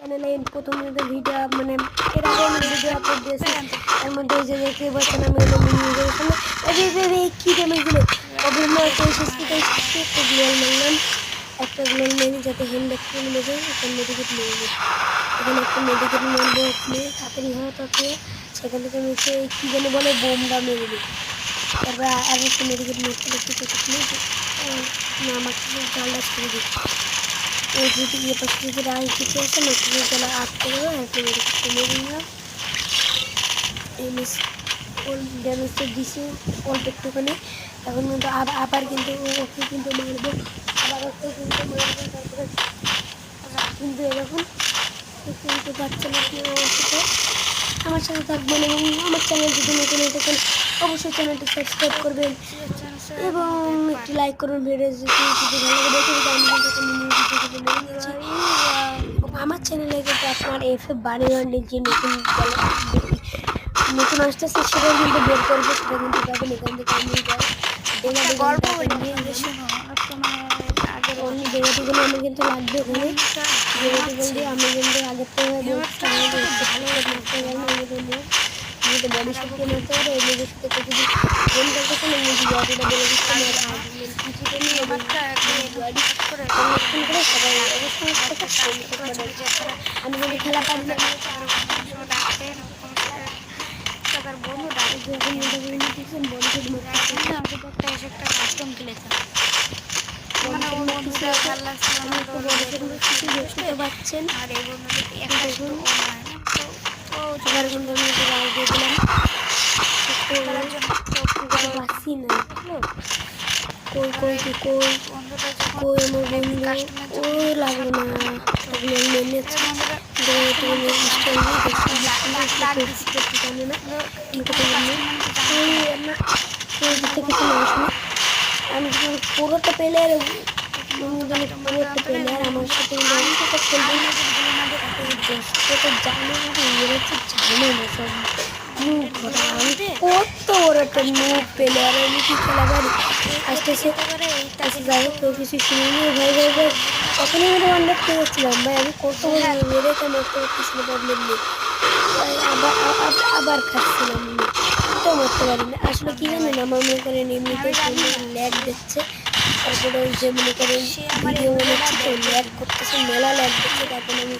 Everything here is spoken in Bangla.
চ্যানেলে প্রথম ভিডিও মানে এর আগে আমি ভিডিও আপলোড দিয়েছি। তার মধ্যে এই যে দেখতে পাচ্ছেন আমি হলো মিনি সামনে কি ড্যামেজ দিল প্রবলেম আছে একটা গ্লোয়াল মারলাম, একটা গ্লোয়াল মেরে যাতে হেলমেট নেমে যায়, একটা মেডিকেট মেরে যায়। এখানে একটা মেডিকেট মারবো, ওখানে তাড়াতাড়ি হয় তাতে সেখান থেকে আমি কি যেন বলে বোমটা মেরে দিই। তারপরে আর একটা মেডিকেট মারতে লাগছে সেখানে না আমাকে জালটা ছেড়ে দিই। ওই যদি ইয়ে পাশে যদি রাজনীতি আছে না তুমি তাহলে আটকে দেবো, একটা মেডিকেট মেরে নিলাম। ড্যামেজটা দিছি অল্প একটুখানি। এখন কিন্তু আবার কিন্তু ওকে কিন্তু মারবো, আবার ওকে কিন্তু মারবো। তারপরে কিন্তু এরকম কিন্তু পাচ্ছেন আপনি আমার সাথে থাকবেন এবং আমার চ্যানেল যদি নতুন হয়ে থাকেন অবশ্যই চ্যানেলটি সাবস্ক্রাইব করবেন এবং একটি লাইক করুন। ভিডিও যদি ভালো লাগে আমার চ্যানেলে কিন্তু আপনার এফ বাড়িওয়ানের যে নতুন আসতেছে সেটা কিন্তু বের করবো, সেটা কিন্তু পাবেন এখান থেকে। আমি অন্য ডেমাটিগুলো আমার কিন্তু লাগবে ওখানে ডেমাটিগুলো দিয়ে আমি কিন্তু আগের থেকে আমি তো বডি শক্তি মারতে পারে ওই নিজের সাথে যদি গেম করতেছে না নিজে বডিটা বলে দিচ্ছে আমার আর্গুমেন্ট কিছুটা নিয়ে সংরক্ষণ করে সবাই অবশ্যই আমি যদি খেলা পারি না পাচ্ছেন আর এই পাচ্ছি না কই কই কই কই আমার বন্ধু ও লাগলো না আমি পুরোটা পেলে পুরোটা পেলে আর আমার সাথে জানে না সব আমি কত বড় একটা মুখ পেলে আর আমি কি খেলা পারি আস্তে আস্তে যাই হোক কেউ কিছু শুনিনি ভাই ভাই ভাই তখনই আমি ওয়ান্ডার খেয়েছিলাম ভাই আমি কত মেরে তো মারতে পারতেছিল প্রবলেম নেই আবার খাচ্ছিলাম এটাও মারতে পারি না আসলে কি জানেন আমার মনে করেন এমনিতে ল্যাগ দিচ্ছে তারপরে ওই যে মনে করেন ভিডিও বানাচ্ছি তো ল্যাগ করতেছে মেলা ল্যাগ দিচ্ছে তারপরে আমি